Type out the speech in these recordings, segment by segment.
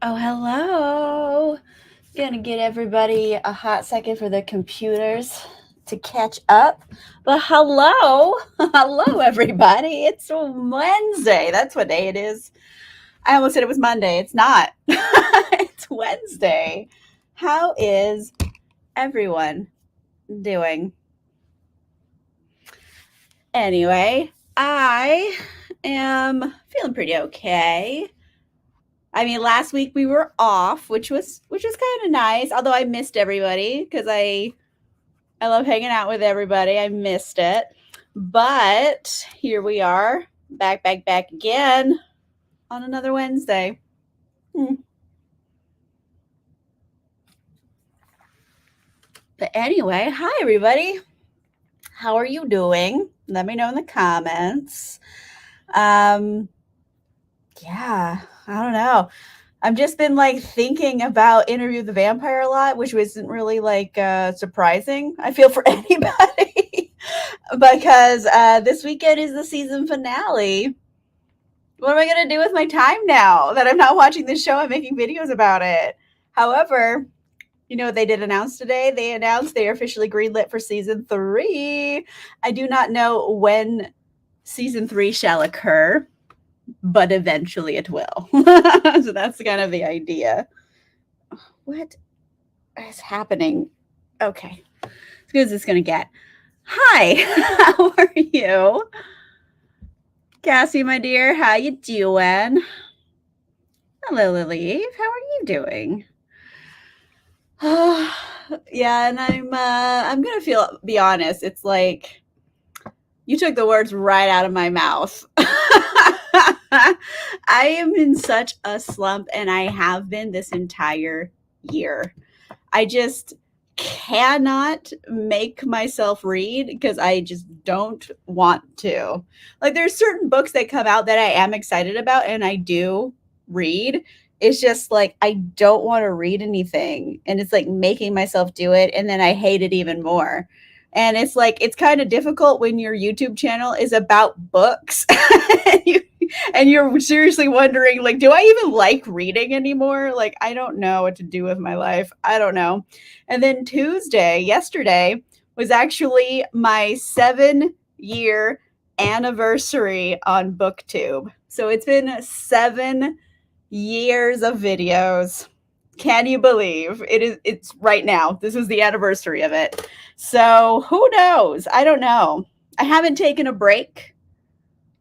Oh, hello. Gonna get everybody a hot second for the computers to catch up. But hello. Hello, everybody. It's Wednesday. That's what day it is. I almost said it was Monday. It's not. It's Wednesday. How is everyone doing? Anyway, I am feeling pretty okay. I mean, last week we were off, which was kind of nice. Although I missed everybody because I love hanging out with everybody. I missed it, but here we are, back again on another Wednesday. Hmm. But anyway, hi everybody. How are you doing? Let me know in the comments. Um, yeah, I don't know. I've just been like thinking about Interview the Vampire a lot, which wasn't really like surprising. I feel for anybody because this weekend is the season finale. What am I gonna do with my time now that I'm not watching this show and making videos about it? However, you know what they did announce today? They announced they are officially greenlit for season 3. I do not know when season 3 shall occur, but eventually it will. So that's kind of the idea. What is happening? Okay. As good as it's going to get. Hi. How are you? Cassie, my dear, how you doing? Hello, Lily. How are you doing? Yeah, and I'm going to be honest. It's like you took the words right out of my mouth. I am in such a slump and I have been this entire year. I just cannot make myself read because I just don't want to. Like there's certain books that come out that I am excited about and I do read. It's just like I don't want to read anything and it's like making myself do it and then I hate it even more. And it's like it's kind of difficult when your YouTube channel is about books and you and you're seriously wondering like do I even like reading anymore? Like I don't know what to do with my life. I don't know. And then yesterday was actually my 7-year anniversary on BookTube. So it's been 7 years of videos. Can you believe it's right now. This is the anniversary of it. So who knows? I don't know. I haven't taken a break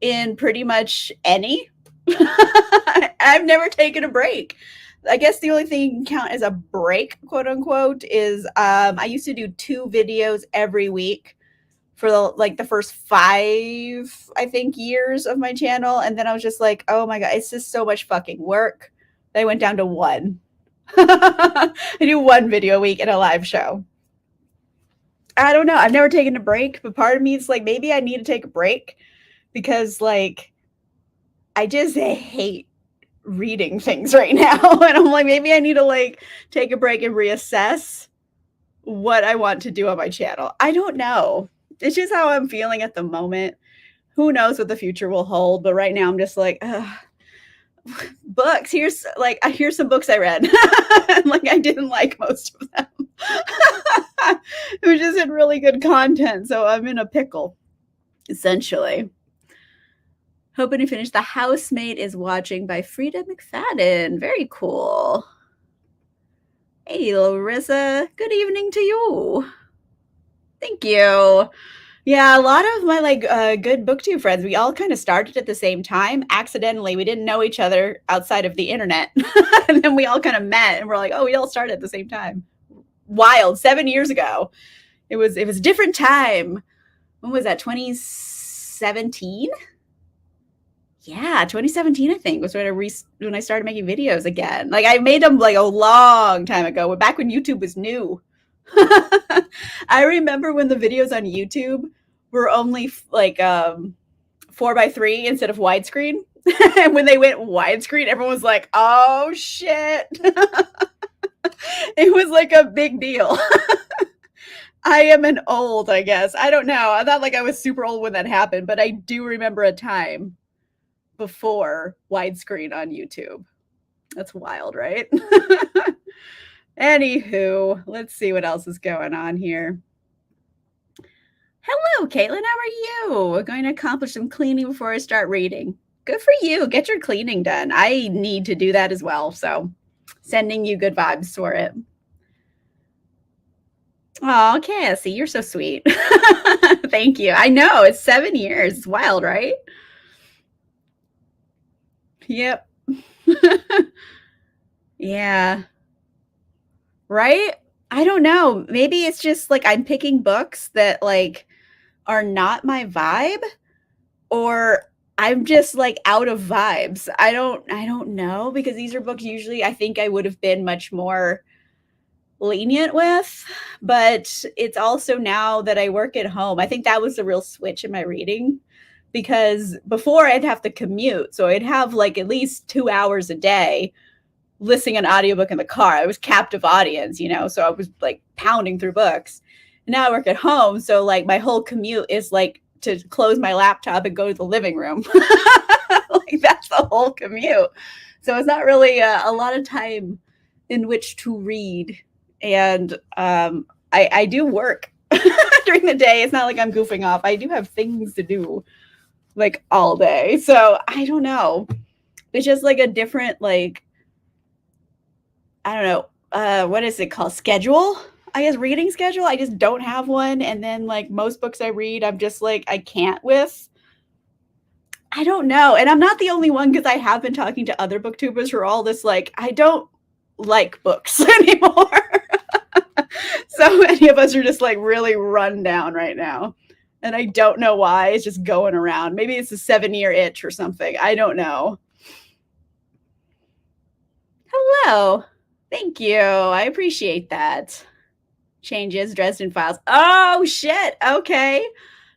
in pretty much any. I've never taken a break. I guess the only thing you can count as a break, quote unquote, is I used to do 2 videos every week for the first 5, I think, years of my channel, and then I was just like, oh my god, it's just so much fucking work. Then I went down to 1. I do 1 video a week in a live show. I don't know. I've never taken a break, but part of me is like maybe I need to take a break because like I just hate reading things right now. And I'm like, maybe I need to like take a break and reassess what I want to do on my channel. I don't know. It's just how I'm feeling at the moment. Who knows what the future will hold? But right now I'm just like, books. Here's some books I read. Like I didn't like most of them. It was just in really good content. So I'm in a pickle, essentially. Hoping to finish The Housemaid is Watching by Frida McFadden. Very cool. Hey, Larissa. Good evening to you. Thank you. Yeah, a lot of my good booktube friends, we all kind of started at the same time accidentally. We didn't know each other outside of the internet. And then we all kind of met and we're like, oh, we all started at the same time. Wild. 7 years ago. It was a different time. When was that? 2017? Yeah, 2017 I think was when I started making videos again. Like I made them like a long time ago, back when YouTube was new. I remember when the videos on YouTube were only like 4:3 instead of widescreen. And when they went widescreen, everyone was like, "Oh shit!" It was like a big deal. I am an old, I guess. I don't know. I thought like I was super old when that happened, but I do remember a time before widescreen on YouTube. That's wild, right? Anywho, let's see what else is going on here. Hello, Caitlin. How are you? We're going to accomplish some cleaning before I start reading. Good for you. Get your cleaning done. I need to do that as well. So, sending you good vibes for it. Oh, Cassie, you're so sweet. Thank you. I know it's 7 years. It's wild, right? Yep. Yeah. Right? I don't know. Maybe it's just like I'm picking books that like are not my vibe, or I'm just like out of vibes. I don't know, because these are books usually I think I would have been much more lenient with, but it's also now that I work at home. I think that was the real switch in my reading, because before I'd have to commute, so I'd have like at least 2 hours a day listening an audiobook in the car. I was captive audience, so I was like pounding through books. And now I work at home, so like my whole commute is like to close my laptop and go to the living room. Like that's the whole commute. So it's not really a lot of time in which to read. And I do work during the day. It's not like I'm goofing off. I do have things to do like all day. So I don't know. It's just like a different, like, I don't know, what is it called? Schedule? I guess reading schedule. I just don't have one. And then like most books I read, I'm just like, I can't with. I don't know. And I'm not the only one, because I have been talking to other booktubers who are all this like, I don't like books anymore. So many of us are just like really run down right now. And I don't know why. It's just going around. Maybe it's a 7-year itch or something. I don't know. Hello. Thank you. I appreciate that. Changes, Dresden Files. Oh, shit. Okay.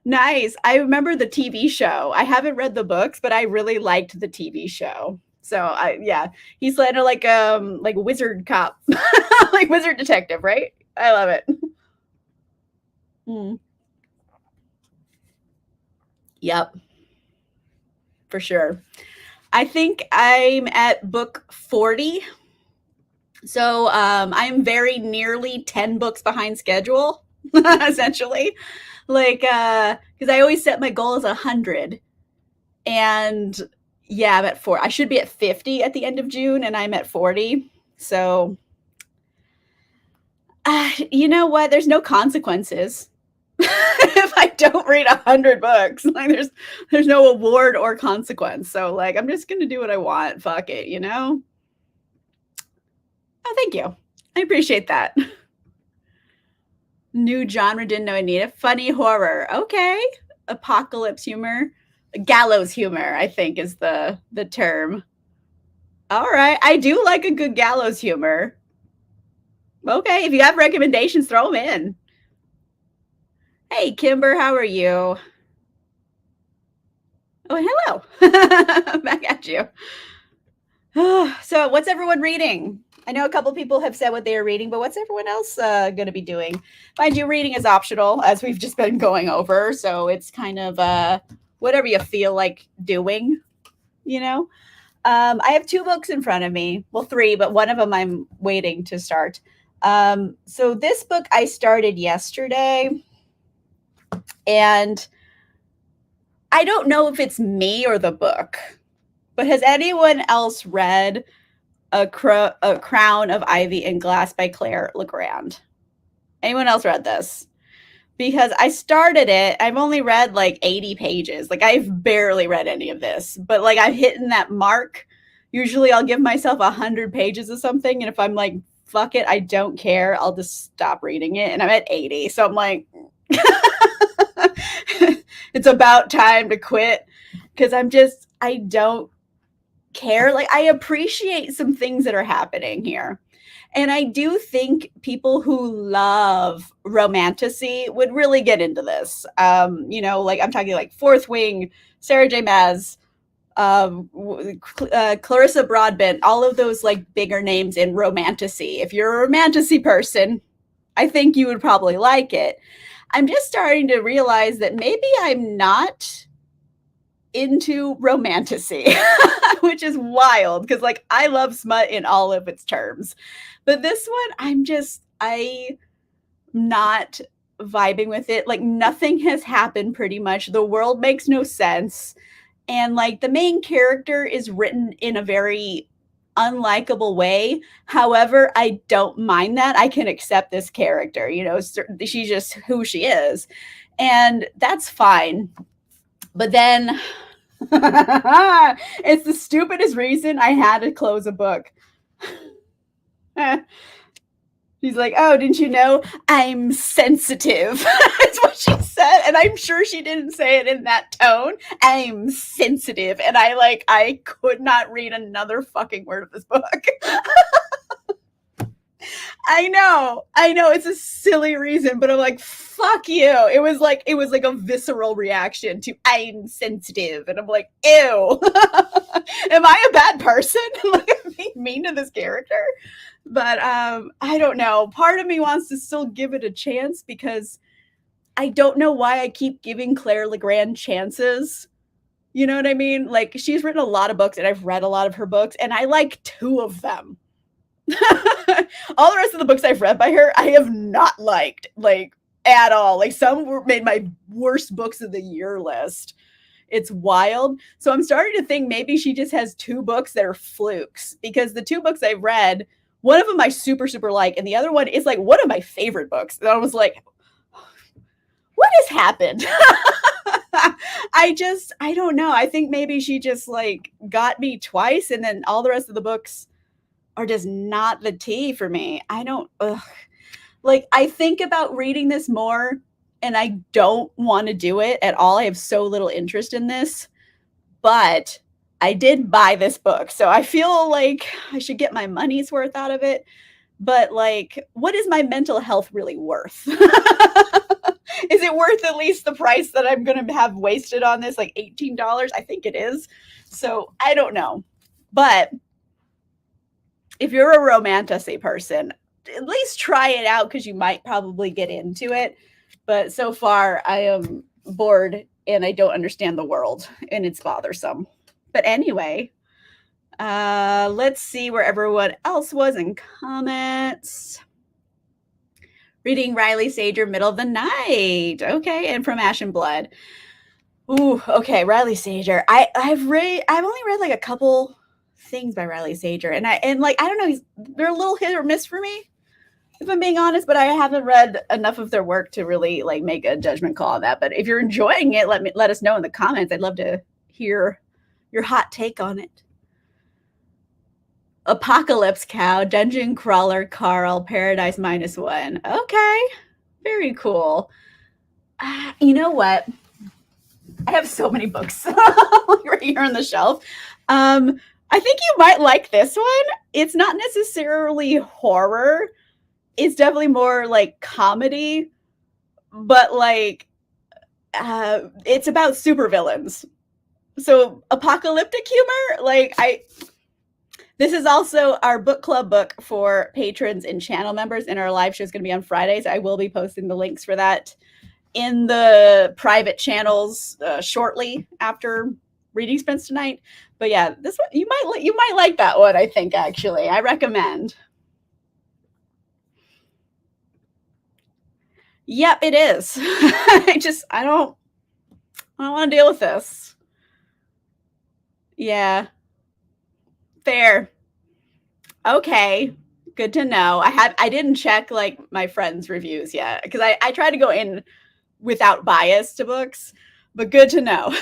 Nice. I remember the TV show. I haven't read the books, but I really liked the TV show. So yeah, he's kind of like wizard cop, like wizard detective, right? I love it. Mm. Yep, for sure. I think I'm at book 40. So I'm very nearly 10 books behind schedule, essentially. Like, because I always set my goal as 100. And yeah, I'm at 4. I should be at 50 at the end of June, and I'm at 40. So, you know what? There's no consequences. If I don't read 100 books, like there's no award or consequence. So like I'm just gonna do what I want. Fuck it, Oh, thank you. I appreciate that. New genre, didn't know I needed. Funny horror. Okay. Apocalypse humor. Gallows humor, I think, is the term. All right. I do like a good gallows humor. Okay. If you have recommendations, throw them in. Hey, Kimber, how are you? Oh, hello. Back at you. So, what's everyone reading? I know a couple people have said what they are reading, but what's everyone else going to be doing? Mind you, reading is optional, as we've just been going over. So it's kind of whatever you feel like doing, I have 2 books in front of me. Well, 3, but one of them I'm waiting to start. So this book I started yesterday, and I don't know if it's me or the book, but has anyone else read A Crown of Ivy and Glass by Claire Legrand? Anyone else read this? Because I started it, I've only read like 80 pages. Like I've barely read any of this, but like I've hit that mark. Usually I'll give myself 100 pages of something, and if I'm like, fuck it, I don't care, I'll just stop reading it. And I'm at 80, so I'm like, it's about time to quit, because I don't care. Like I appreciate some things that are happening here. And I do think people who love romantasy would really get into this. Like I'm talking like Fourth Wing, Sarah J. Maas, Clarissa Broadbent, all of those like bigger names in romantasy. If you're a romantasy person, I think you would probably like it. I'm just starting to realize that maybe I'm not into romantasy, which is wild because like I love smut in all of its terms. But this one, I not vibing with it. Like nothing has happened pretty much. The world makes no sense. And like the main character is written in a very unlikable way. However, I don't mind that. I can accept this character. You know, she's just who she is. And that's fine. But then it's the stupidest reason I had to close a book. She's like, oh, didn't you know I'm sensitive? That's what she said. And I'm sure she didn't say it in that tone. I'm sensitive. And I could not read another fucking word of this book. I know. It's a silly reason, but I'm like, fuck you. It was like a visceral reaction to I'm sensitive. And I'm like, ew. Am I a bad person? Like, I'm being mean to this character? But I don't know. Part of me wants to still give it a chance because I don't know why I keep giving Claire Legrand chances. You know what I mean? Like, she's written a lot of books and I've read a lot of her books and I like 2 of them. All the rest of the books I've read by her, I have not liked, like, at all. Like, some made my worst books of the year list. It's wild. So I'm starting to think maybe she just has 2 books that are flukes because the 2 books I've read, one of them I super, super like, and the other one is like one of my favorite books. And I was like, what has happened? I don't know. I think maybe she just like got me twice and then all the rest of the books are just not the tea for me. Like, I think about reading this more and I don't want to do it at all. I have so little interest in this, but I did buy this book. So I feel like I should get my money's worth out of it. But like, what is my mental health really worth? Is it worth at least the price that I'm going to have wasted on this? Like $18? I think it is. So I don't know. But if you're a romantasy person, at least try it out because you might probably get into it. But so far, I am bored and I don't understand the world and it's bothersome. But anyway, let's see where everyone else was in comments. Reading Riley Sager, Middle of the Night. Okay, and From Ash and Blood. Ooh, okay, Riley Sager. I've only read like a couple things by Riley Sager, and I don't know, they're a little hit or miss for me, if I'm being honest, but I haven't read enough of their work to really like make a judgment call on that. But if you're enjoying it, let us know in the comments. I'd love to hear your hot take on it. Apocalypse Cow, Dungeon Crawler Carl, Paradise -1. Okay, very cool. You know what? I have so many books right here on the shelf. I think you might like this one. It's not necessarily horror. It's definitely more like comedy, but like it's about supervillains. So apocalyptic humor, this is also our book club book for patrons and channel members, and our live show is going to be on Fridays. I will be posting the links for that in the private channels shortly after reading Spence tonight. But yeah, this one you might like that one. I think actually, I recommend. Yep, it is. I don't want to deal with this. Yeah. Fair. Okay. Good to know. I didn't check like my friends' reviews yet because I try to go in without bias to books, but good to know.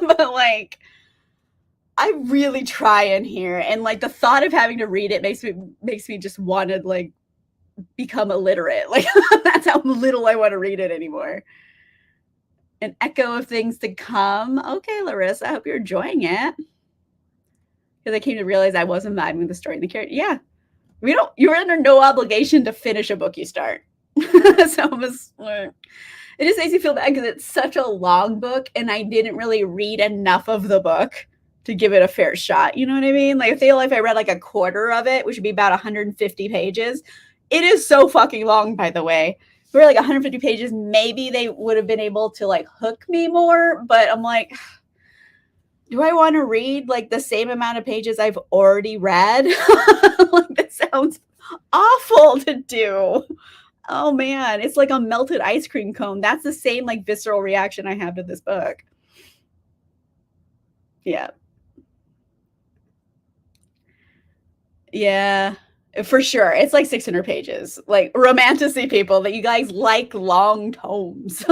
But like, I really try in here, and like the thought of having to read it makes me just want to like become illiterate. Like that's how little I want to read it anymore. An echo of things to come. Okay, Larissa, I hope you're enjoying it. Because I came to realize I wasn't vibing with the story and the character. Yeah. You're under no obligation to finish a book you start. So it just makes me feel bad because it's such a long book and I didn't really read enough of the book to give it a fair shot. You know what I mean? Like I feel like if I read like a quarter of it, which would be about 150 pages, it is so fucking long, by the way. If we were like 150 pages, maybe they would have been able to like hook me more, but I'm like, Do I want to read like the same amount of pages I've already read? Like that sounds awful to do. Oh man, it's like a melted ice cream cone. That's the same like visceral reaction I have to this book. Yeah. Yeah. For sure. It's like 600 pages. Like romanticy people that you guys like long tomes.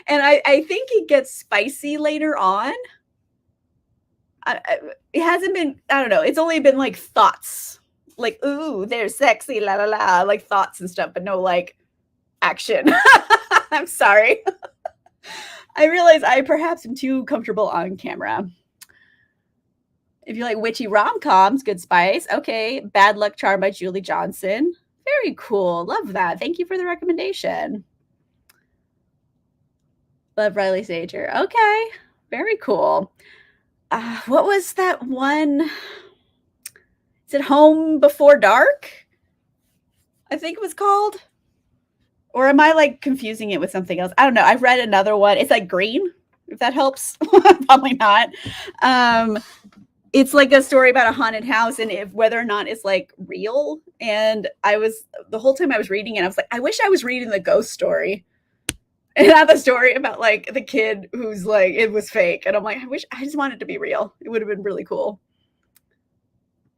And I think it gets spicy later on. It hasn't been, I don't know, it's only been like thoughts. Like, ooh, they're sexy, la la la, like thoughts and stuff, but no like action. I'm sorry. I realize I perhaps am too comfortable on camera. If you like witchy rom-coms, Good Spice. Okay. Bad Luck Charm by Julie Johnson. Very cool. Love that. Thank you for the recommendation. Love Riley Sager. Okay. Very cool. What was that one? Is it Home Before Dark? I think it was called. Or am I like confusing it with something else? I don't know. I've read another one. It's like green, if that helps. Probably not. It's like a story about a haunted house and if whether or not it's like real. And I was the whole time I was reading it, I was like, I wish I was reading the ghost story and not the story about like the kid who's like it was fake. And I'm like, I just wanted it to be real. It would have been really cool.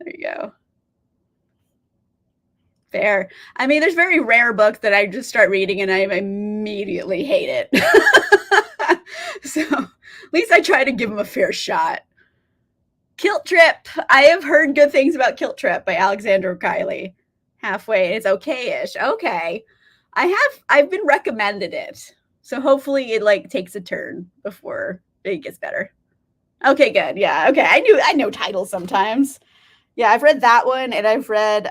There you go. Fair. I mean, there's very rare books that I just start reading and I immediately hate it. So at least I try to give them a fair shot. Kilt Trip. I have heard good things about Kilt Trip by Alexandra Kiley. Halfway, it's okay-ish. Okay. I've been recommended it. So hopefully it like takes a turn before it gets better. Okay, good. Yeah. Okay. I know titles sometimes. Yeah, I've read that one and I've read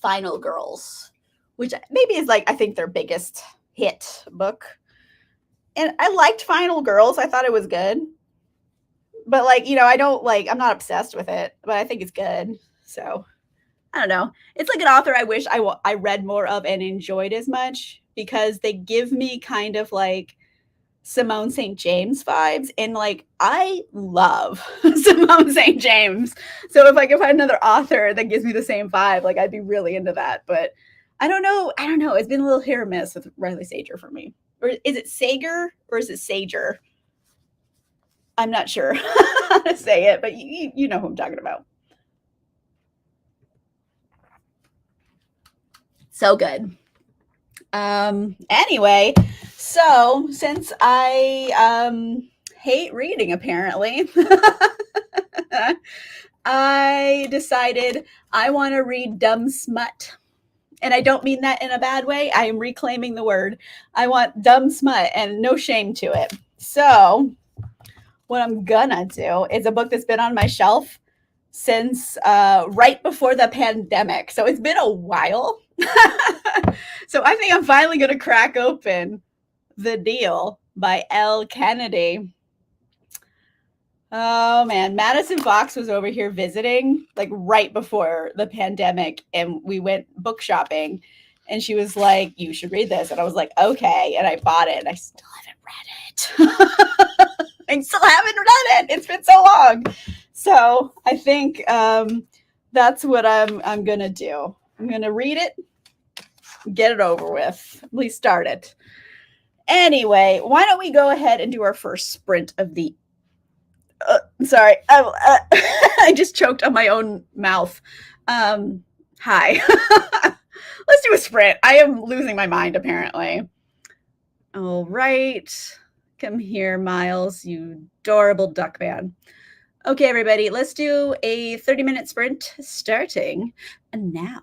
Final Girls, which maybe is like I think their biggest hit book. And I liked Final Girls. I thought it was good. But like, I don't like I'm not obsessed with it, but I think it's good. So, I don't know. It's like an author I wish I read more of and enjoyed as much because they give me kind of like Simone St. James vibes and like I love Simone St. James. So if I could find another author that gives me the same vibe, like I'd be really into that. But I don't know. I don't know. It's been a little hit or miss with Riley Sager for me. Or is it Sager or is it Sager? I'm not sure how to say it, but you know who I'm talking about. So good. Anyway, so since I hate reading apparently, I decided I want to read dumb smut. And I don't mean that in a bad way. I am reclaiming the word. I want dumb smut and no shame to it. So, what I'm gonna do is a book that's been on my shelf since right before the pandemic. So it's been a while. So I think I'm finally going to crack open The Deal by Elle Kennedy. Oh man, Madison Fox was over here visiting like right before the pandemic and we went book shopping and she was like, you should read this. And I was like, okay. And I bought it and I still haven't read it. I still haven't read it. It's been so long. So I think that's what I'm gonna do. I'm gonna read it, get it over with, at least start it. Anyway, why don't we go ahead and do our first sprint of the sorry, I just choked on my own mouth. Hi. Let's do a sprint. I am losing my mind, apparently. All right. Come here, Miles, you adorable duck man. Okay, everybody, let's do a 30-minute sprint starting now.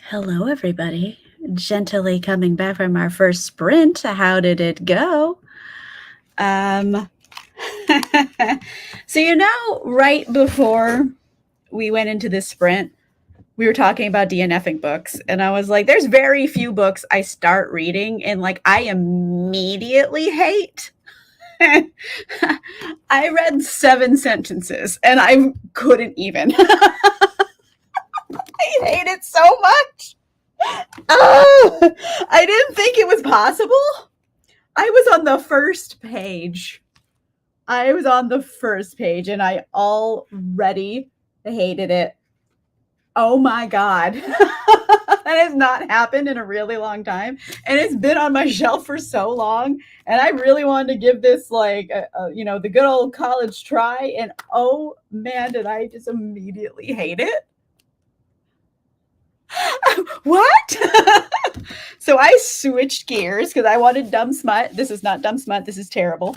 Hello, everybody. Gently coming back from our first sprint. How did it go? So, right before we went into this sprint, we were talking about DNFing books, and I was like, there's very few books I start reading and like I immediately hate. I read 7 sentences and I couldn't even. I hate it so much. Oh, I didn't think it was possible. I was on the first page. And I already hated it. Oh my God. That has not happened in a really long time. And it's been on my shelf for so long. And I really wanted to give this the good old college try. And oh man, did I just immediately hate it. What? So I switched gears because I wanted dumb smut. This is not dumb smut. This is terrible.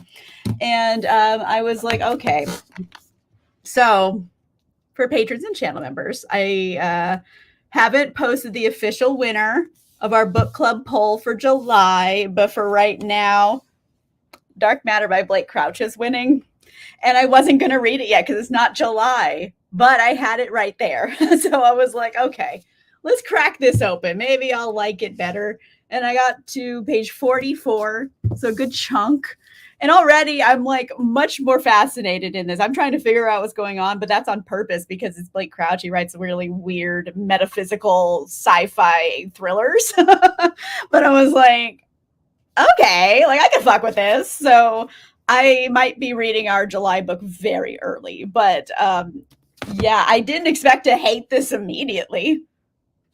And I was like, okay. So for patrons and channel members, I haven't posted the official winner of our book club poll for July. But for right now, Dark Matter by Blake Crouch is winning. And I wasn't going to read it yet because it's not July. But I had it right there. So I was like, okay, let's crack this open. Maybe I'll like it better. And I got to page 44, so a good chunk. And already I'm like much more fascinated in this. I'm trying to figure out what's going on, but that's on purpose because it's Blake Crouch. He writes really weird metaphysical sci-fi thrillers. But I was like, okay, like I can fuck with this. So I might be reading our July book very early, but yeah, I didn't expect to hate this immediately.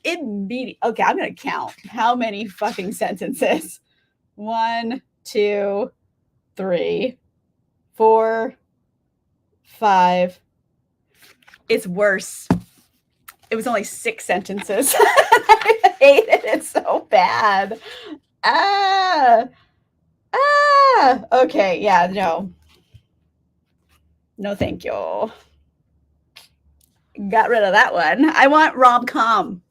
Okay, I'm gonna count how many fucking sentences. 1, 2, 3, 4, 5. It's worse. It was only 6 sentences. I hated it so bad. Okay, yeah, no thank you. Got rid of that one. I want rom-com.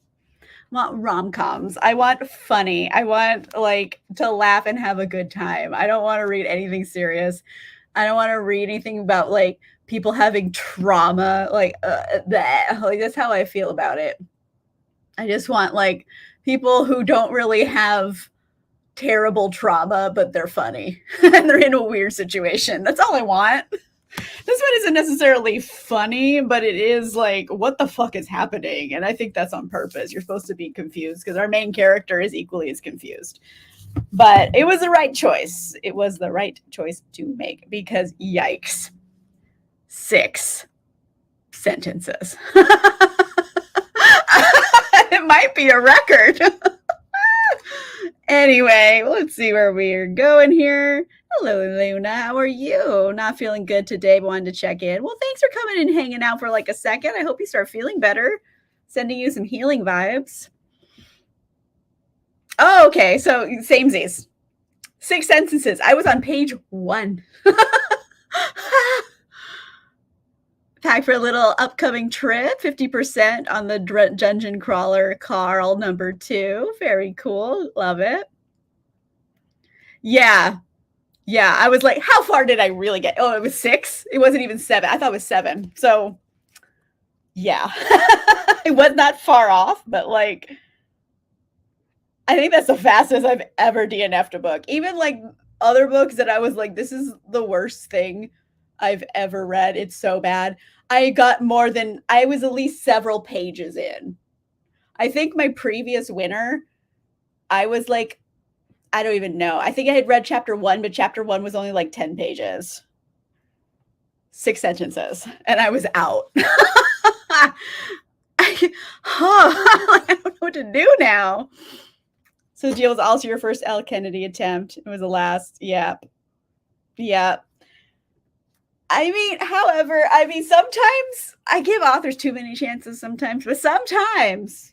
Rom-coms. I want funny. I want like to laugh and have a good time. I don't want to read anything serious. I don't want to read anything about like people having trauma. Like that's how I feel about it. I just want like people who don't really have terrible trauma, but they're funny and they're in a weird situation. That's all I want. This one isn't necessarily funny, but it is like, what the fuck is happening? And I think that's on purpose. You're supposed to be confused because our main character is equally as confused. But it was the right choice. It was the right choice to make because yikes. 6 sentences. It might be a record. Anyway, let's see where we're going here. Hello, Luna. How are you? Not feeling good today, but wanted to check in. Well, thanks for coming and hanging out for like a second. I hope you start feeling better. Sending you some healing vibes. Oh, okay. So, samesies. 6 sentences. I was on page 1. Pack for a little upcoming trip. 50% on the Dungeon Crawler Carl number 2. Very cool. Love it. Yeah. Yeah, I was like, how far did I really get? Oh, it was 6? It wasn't even 7. I thought it was 7. So, yeah. It was not far off, but like, I think that's the fastest I've ever DNF'd a book. Even like other books that I was like, this is the worst thing I've ever read. It's so bad. I was at least several pages in. I think my previous winner, I was like, I don't even know. I think I had read chapter 1, but chapter 1 was only like 10 pages. 6 sentences. And I was out. I don't know what to do now. So Jill was also your first L. Kennedy attempt. It was the last. Yep. However, sometimes I give authors too many chances sometimes, but sometimes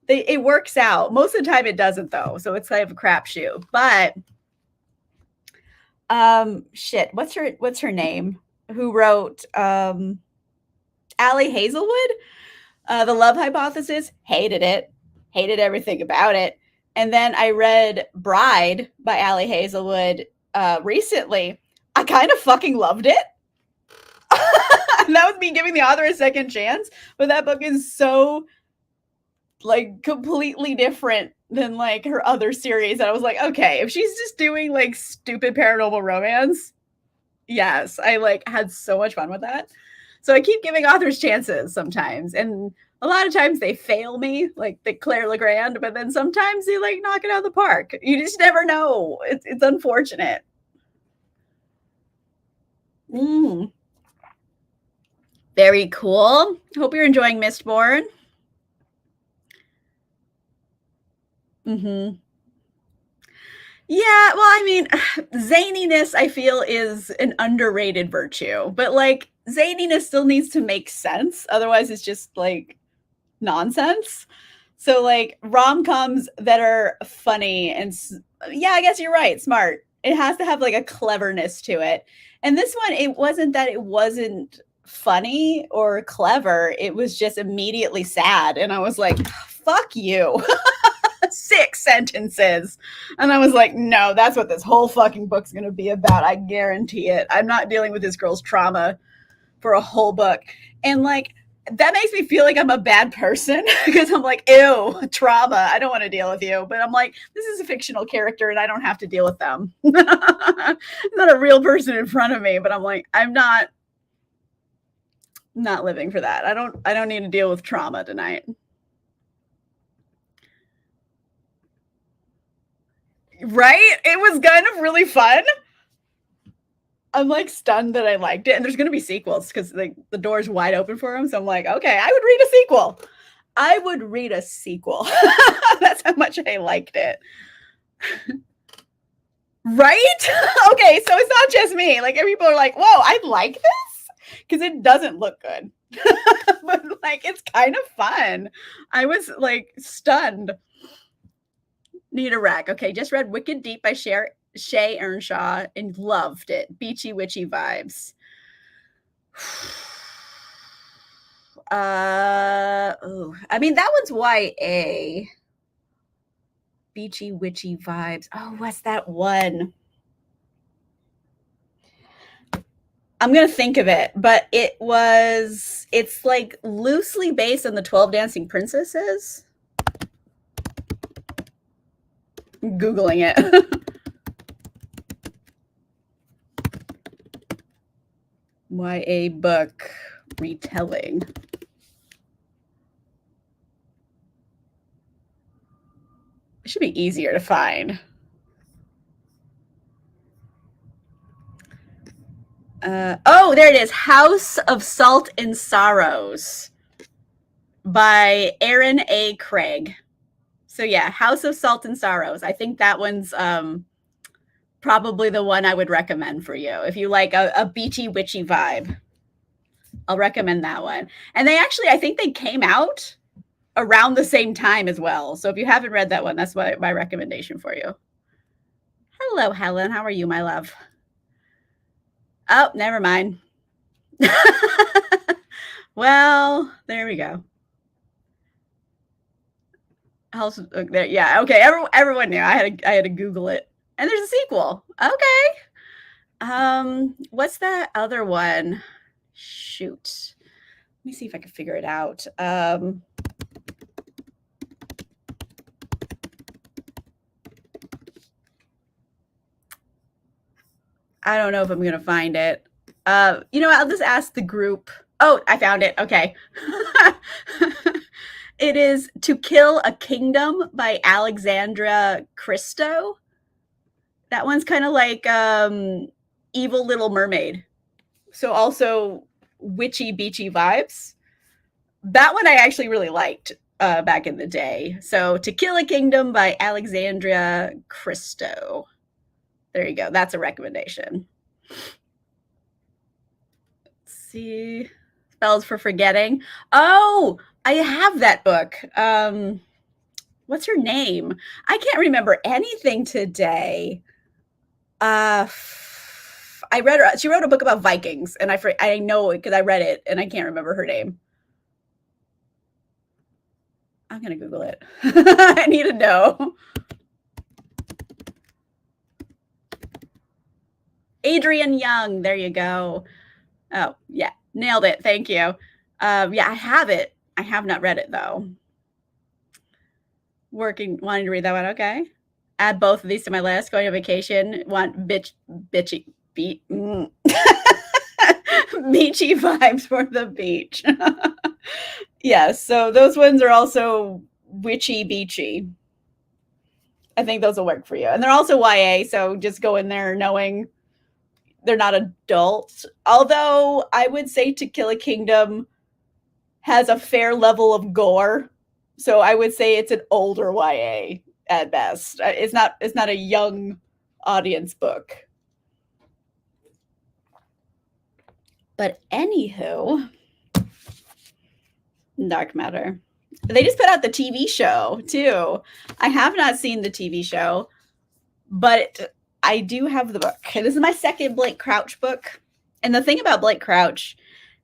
it works out. Most of the time it doesn't though. So it's kind of a crapshoot. But what's her name? Who wrote Ali Hazelwood? The Love Hypothesis? Hated it. hated everything about it. And then I read Bride by Ali Hazelwood recently. I kind of fucking loved it. And that was me giving the author a second chance, but that book is so like completely different than like her other series. And I was like, okay, if she's just doing like stupid paranormal romance, yes, I like had so much fun with that. So I keep giving authors chances sometimes, and a lot of times they fail me, like the Claire Legrand, but then sometimes they like knock it out of the park. You just never know. It's unfortunate. Mm. Very cool. Hope you're enjoying Mistborn. Mm-hmm. Yeah, well, I mean, zaniness, I feel, is an underrated virtue, but like zaniness still needs to make sense. Otherwise, it's just like nonsense. So, like rom coms that are funny and yeah, I guess you're right, smart. It has to have like a cleverness to it. And this one, it wasn't that it wasn't funny or clever, it was just immediately sad. And I was like, fuck you. 6 sentences. And I was like, no, that's what this whole fucking book's going to be about. I guarantee it. I'm not dealing with this girl's trauma for a whole book. And like, that makes me feel like I'm a bad person because I'm like, ew, trauma. I don't want to deal with you. But I'm like, this is a fictional character and I don't have to deal with them. Not a real person in front of me, but I'm like, I'm not living for that. I don't need to deal with trauma tonight. Right? It was kind of really fun. I'm like stunned that I liked it. And there's going to be sequels because like the door's wide open for them. So I'm like, okay, I would read a sequel. I would read a sequel. That's how much I liked it. Right? Okay, so it's not just me. Like people are like, whoa, I like this because it doesn't look good. But like it's kind of fun. I was like stunned. Need a rack. Okay, just read Wicked Deep by Shay Earnshaw and loved it. Beachy witchy vibes. I mean that one's YA. Beachy witchy vibes. Oh, what's that one? I'm gonna think of it, but it's like loosely based on the 12 Dancing Princesses. Googling it. YA book retelling. It should be easier to find. Oh, there it is. House of Salt and Sorrows by Aaron A. Craig. So yeah, House of Salt and Sorrows. I think that one's probably the one I would recommend for you. If you like a beachy witchy vibe, I'll recommend that one. And they actually, I think they came out around the same time as well. So if you haven't read that one, that's my recommendation for you. Hello, Helen. How are you, my love? Oh, never mind. Well, there we go. House, there, yeah, okay. Everyone knew. I had to Google it, and there's a sequel. Okay. What's that other one? Shoot. Let me see if I can figure it out. I don't know if I'm gonna find it. You know, I'll just ask the group. Oh, I found it. Okay. It is To Kill a Kingdom by Alexandra Christo. That one's kind of like Evil Little Mermaid. So also witchy beachy vibes. That one I actually really liked back in the day. So To Kill a Kingdom by Alexandra Christo. There you go. That's a recommendation. Let's see. Spells for Forgetting. Oh, I have that book. What's her name? I can't remember anything today. I read her. She wrote a book about Vikings, and I know it because I read it, and I can't remember her name. I'm going to Google it. I need to know. Adrian Young. There you go. Oh, yeah. Nailed it. Thank you. Yeah, I have it. I have not read it, though. Wanting to read that one. Okay. Add both of these to my list. Going on vacation. Want bitchy, beat. Beachy vibes for the beach. Yes, so those ones are also witchy beachy. I think those will work for you. And they're also YA, so just go in there knowing they're not adult. Although I would say To Kill a Kingdom has a fair level of gore. So I would say it's an older YA at best. It's not a young audience book. But anywho, Dark Matter. They just put out the TV show too. I have not seen the TV show, but I do have the book. This is my second Blake Crouch book. And the thing about Blake Crouch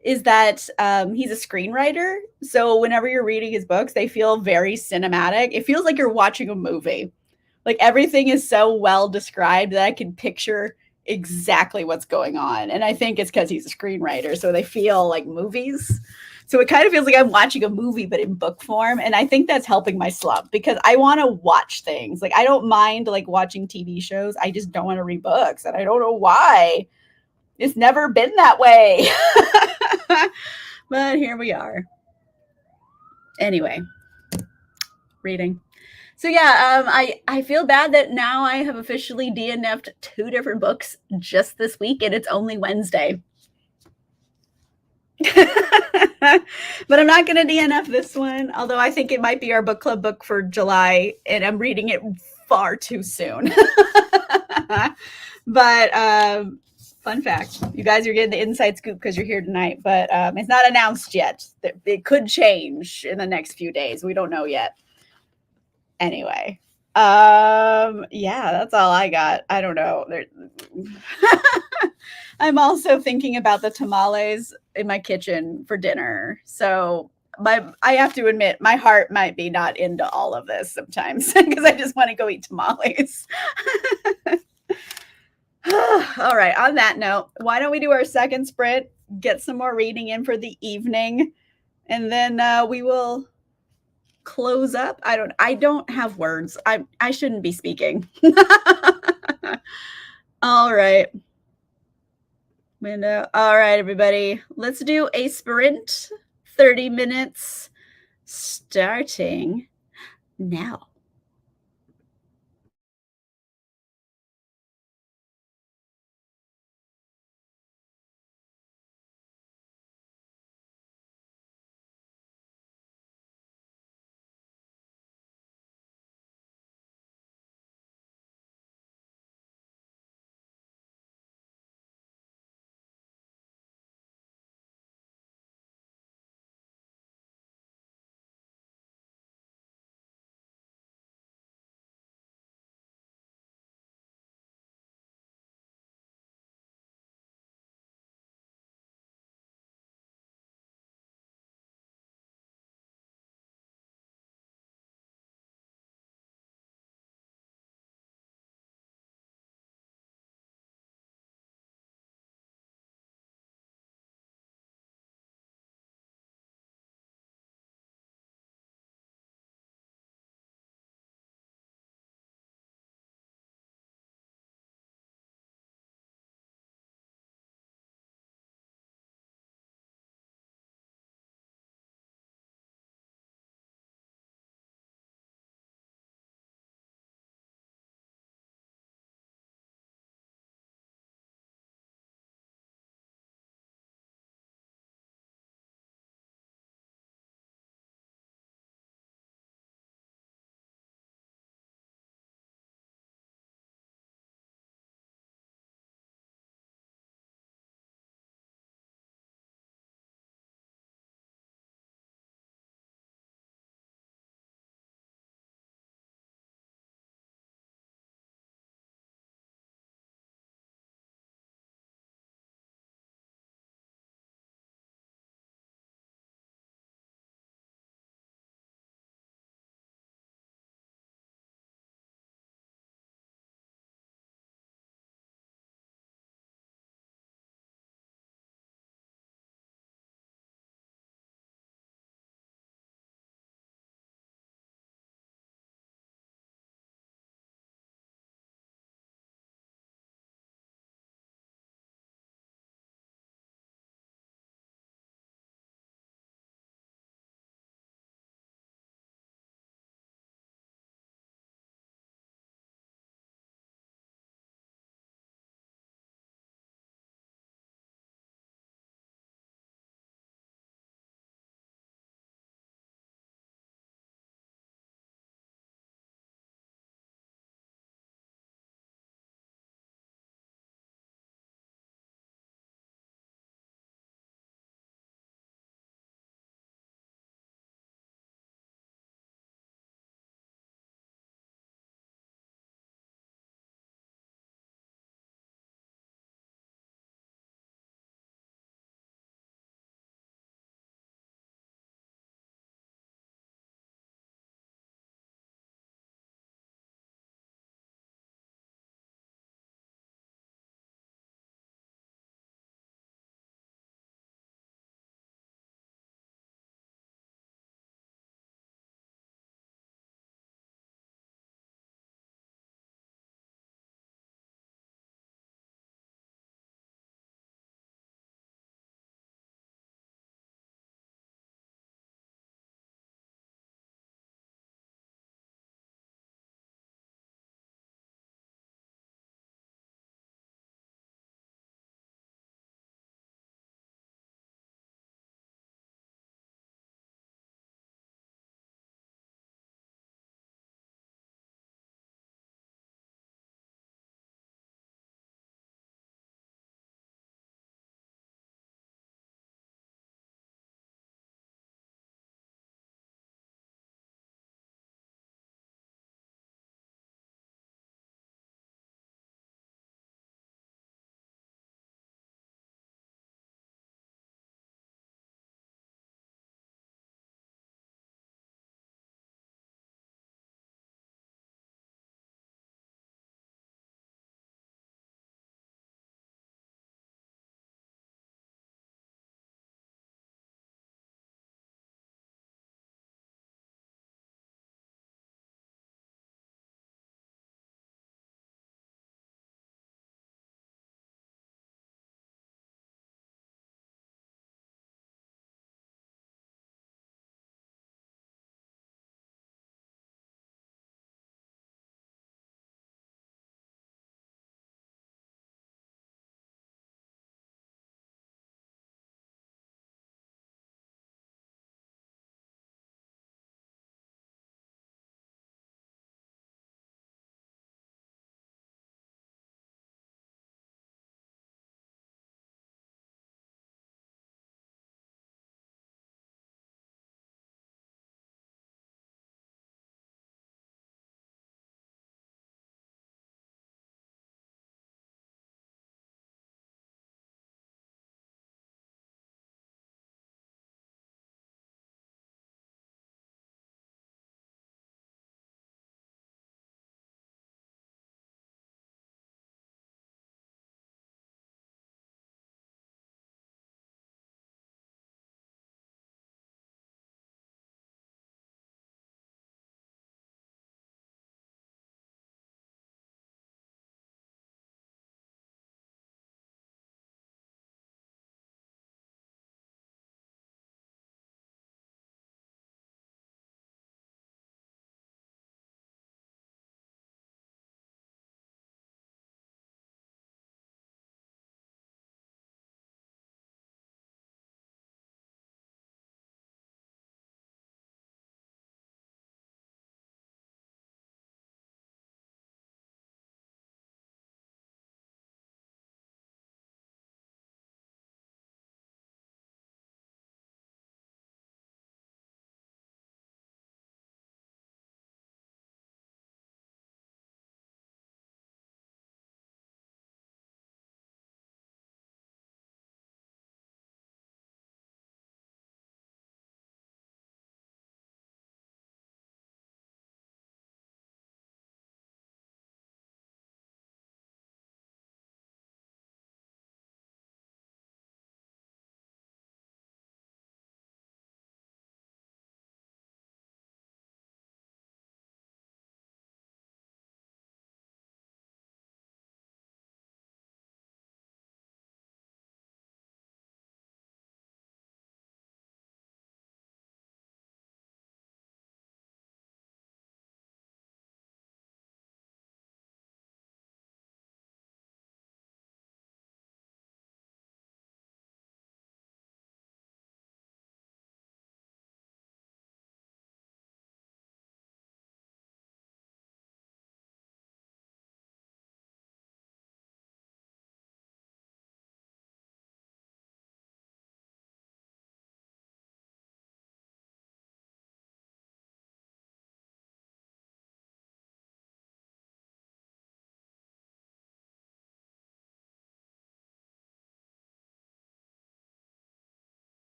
is that he's a screenwriter. So whenever you're reading his books, they feel very cinematic. It feels like you're watching a movie. Like everything is so well described that I can picture exactly what's going on. And I think it's because he's a screenwriter. So they feel like movies. So it kind of feels like I'm watching a movie, but in book form. And I think that's helping my slump because I want to watch things. Like I don't mind like watching TV shows. I just don't want to read books. And I don't know why. It's never been that way. But here we are. Anyway, reading. So yeah, I feel bad that now I have officially DNF'd 2 different books just this week, and it's only Wednesday. But I'm not going to DNF this one, although I think it might be our book club book for July, and I'm reading it far too soon. But fun fact, you guys are getting the inside scoop because you're here tonight, but it's not announced yet. It could change in the next few days. We don't know yet. Anyway, yeah, that's all I got. I don't know. I'm also thinking about the tamales in my kitchen for dinner. So I have to admit, my heart might be not into all of this sometimes because I just want to go eat tamales. All right. On that note, why don't we do our second sprint, get some more reading in for the evening, and then we will close up. I don't have words. I shouldn't be speaking. All right. Window. All right, everybody. Let's do a sprint. 30 minutes starting now.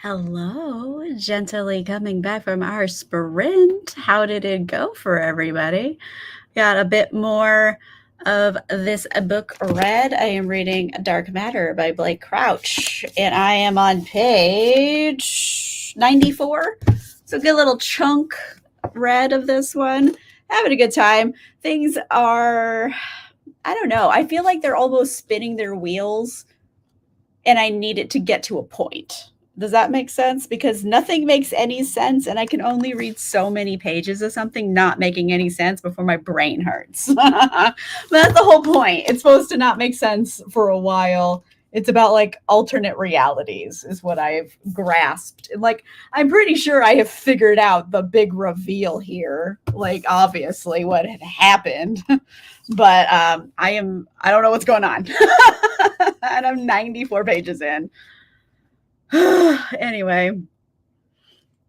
Hello, gently coming back from our sprint. How did it go for everybody? Got a bit more of this book read. I am reading Dark Matter by Blake Crouch, and I am on page 94. So, good little chunk read of this one. Having a good time. Things are, I don't know, I feel like they're almost spinning their wheels, and I need it to get to a point. Does that make sense? Because nothing makes any sense, and I can only read so many pages of something not making any sense before my brain hurts. But that's the whole point. It's supposed to not make sense for a while. It's about like alternate realities, is what I've grasped. And like, I'm pretty sure I have figured out the big reveal here. Like, obviously, what had happened. But I don't know what's going on. And I'm 94 pages in. Anyway,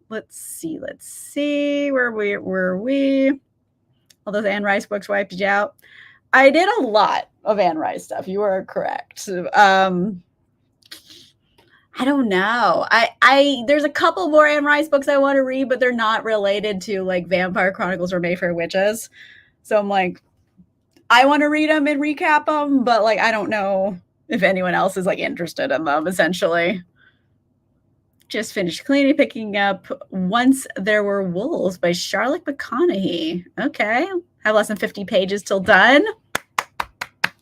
let's see where were we? All those Anne Rice books wiped you out. I did a lot of Anne Rice stuff. You are correct. I don't know. I there's a couple more Anne Rice books I want to read, but they're not related to like Vampire Chronicles or Mayfair Witches. So I'm like, I want to read them and recap them, but like I don't know if anyone else is like interested in them, essentially. Just finished cleaning, picking up Once There Were Wolves by Charlotte McConaughey. Okay. Have less than 50 pages till done.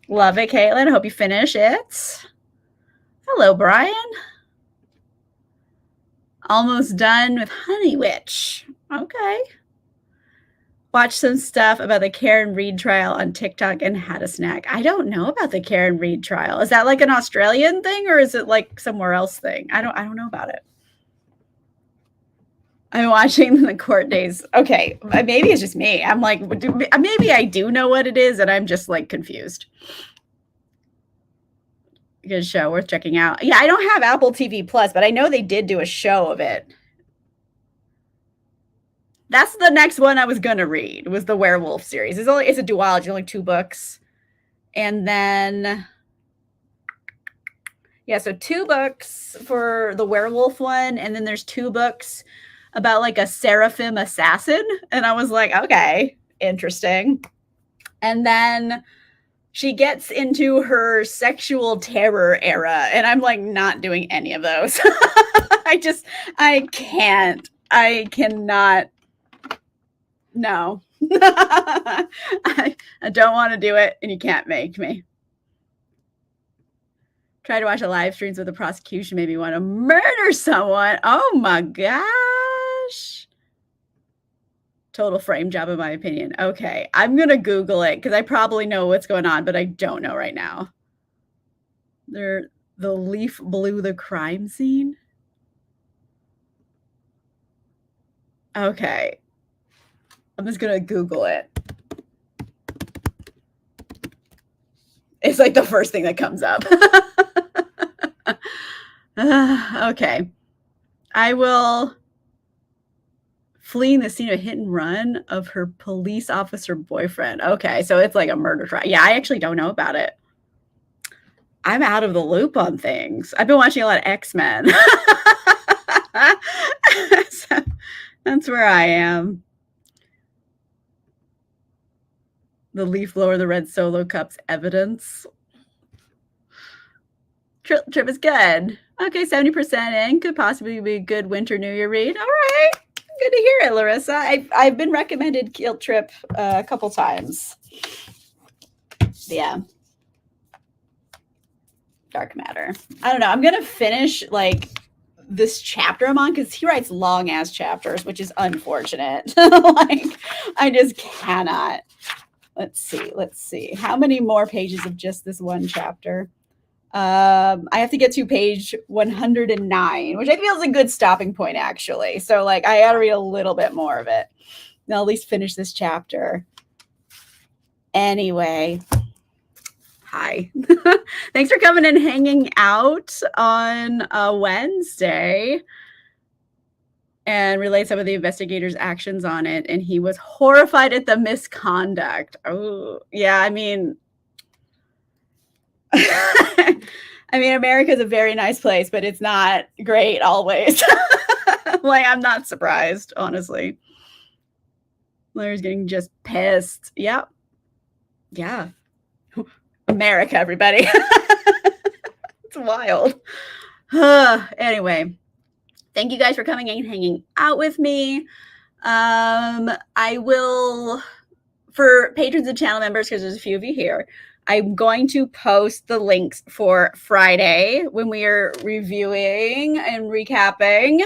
Love it, Caitlin. I hope you finish it. Hello, Brian. Almost done with Honey Witch. Okay. Watch some stuff about the Karen Reid trial on TikTok and had a snack. I don't know about the Karen Reid trial. Is that like an Australian thing or is it like somewhere else thing? I don't know about it. I'm watching the court days. Okay, maybe it's just me. I'm like, maybe I do know what it is and I'm just like confused. Good show, worth checking out. Yeah, I don't have Apple TV Plus, but I know they did do a show of it. That's the next one I was gonna read, was the Werewolf series. It's a duology, only 2 books. And then, yeah, so 2 books for the werewolf one, and then there's 2 books about like a seraphim assassin. And I was like, okay, interesting. And then she gets into her sexual terror era, and I'm like not doing any of those. I cannot. No. I don't want to do it, and you can't make me. Try to watch a live streams with the prosecution made me want to murder someone. Oh my gosh. Total frame job, in my opinion. Okay, I'm going to Google it because I probably know what's going on, but I don't know right now. The leaf blew the crime scene. Okay. I'm just going to Google it. It's like the first thing that comes up. Okay. I will fleeing the scene of a hit and run of her police officer boyfriend. Okay, so it's like a murder trial. Yeah, I actually don't know about it. I'm out of the loop on things. I've been watching a lot of X-Men. So that's where I am. The leaf blower, the red Solo cups, evidence. Trip is good. Okay, 70% in. Could possibly be a good winter New Year read. All right. Good to hear it, Larissa. I've been recommended Guilt Trip a couple times. Yeah. Dark Matter. I don't know. I'm going to finish like this chapter I'm on because he writes long ass chapters, which is unfortunate. Like, I just cannot. Let's see. How many more pages of just this one chapter? I have to get to page 109, which I feel is a good stopping point, actually. So, like, I got to read a little bit more of it. I'll at least finish this chapter. Anyway, hi. Thanks for coming and hanging out on a Wednesday. And relate some of the investigators' actions on it. And he was horrified at the misconduct. Oh, yeah, I mean, I mean, America's a very nice place, but it's not great always. Like, I'm not surprised, honestly. Larry's getting just pissed. Yep. Yeah. America, everybody. It's wild. Anyway, thank you guys for coming and hanging out with me. I will, for patrons and channel members, because there's a few of you here, I'm going to post the links for Friday when we are reviewing and recapping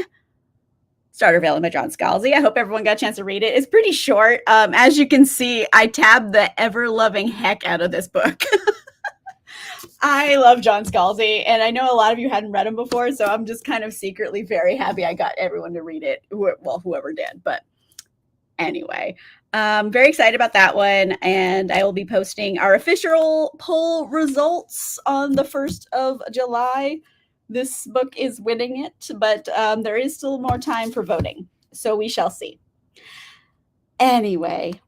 Starter by John Scalzi. I hope everyone got a chance to read it. It's pretty short. As you can see, I tabbed the ever-loving heck out of this book. I love John Scalzi, and I know a lot of you hadn't read him before, so I'm just kind of secretly very happy I got everyone to read it. Well, whoever did, but anyway, very excited about that one, and I will be posting our official poll results on the 1st of July. This book is winning it, but there is still more time for voting, so we shall see. Anyway,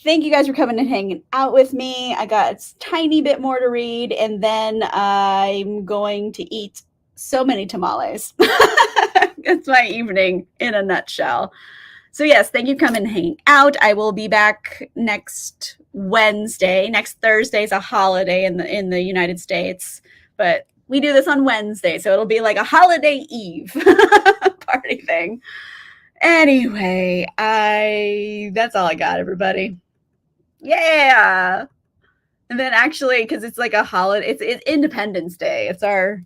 thank you guys for coming and hanging out with me. I got a tiny bit more to read, and then I'm going to eat so many tamales. It's my evening in a nutshell. So yes, thank you for coming and hanging out. I will be back next Wednesday. Next Thursday is a holiday in the United States, but we do this on Wednesday, so it'll be like a holiday eve party thing. Anyway, that's all I got, everybody. Yeah. And then actually, because it's like a holiday, it's Independence Day. It's our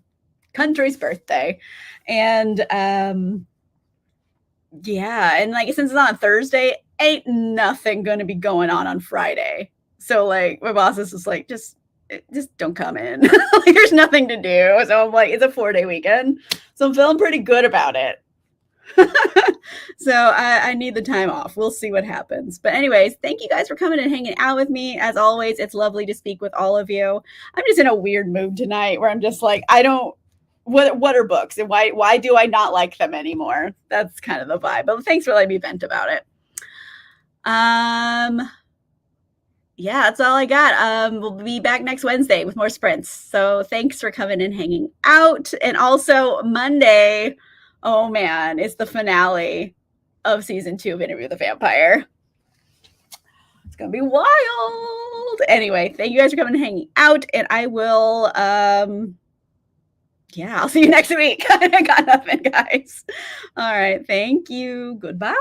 country's birthday. And yeah, and like since it's on Thursday, ain't nothing gonna be going on Friday. So like my boss is just like, just don't come in. Like there's nothing to do. So I'm like, it's a 4-day weekend. So I'm feeling pretty good about it. So I need the time off. We'll see what happens. But anyways, thank you guys for coming and hanging out with me. As always, it's lovely to speak with all of you. I'm just in a weird mood tonight where I'm just like, what are books and why do I not like them anymore? That's kind of the vibe. But thanks for letting me vent about it. Yeah, that's all I got. We'll be back next Wednesday with more sprints. So thanks for coming and hanging out. And also Monday, oh man, it's the finale of season 2 of Interview with the Vampire. It's gonna be wild. Anyway, thank you guys for coming and hanging out, and I will I'll see you next week. I got nothing, guys. All right, thank you. Goodbye.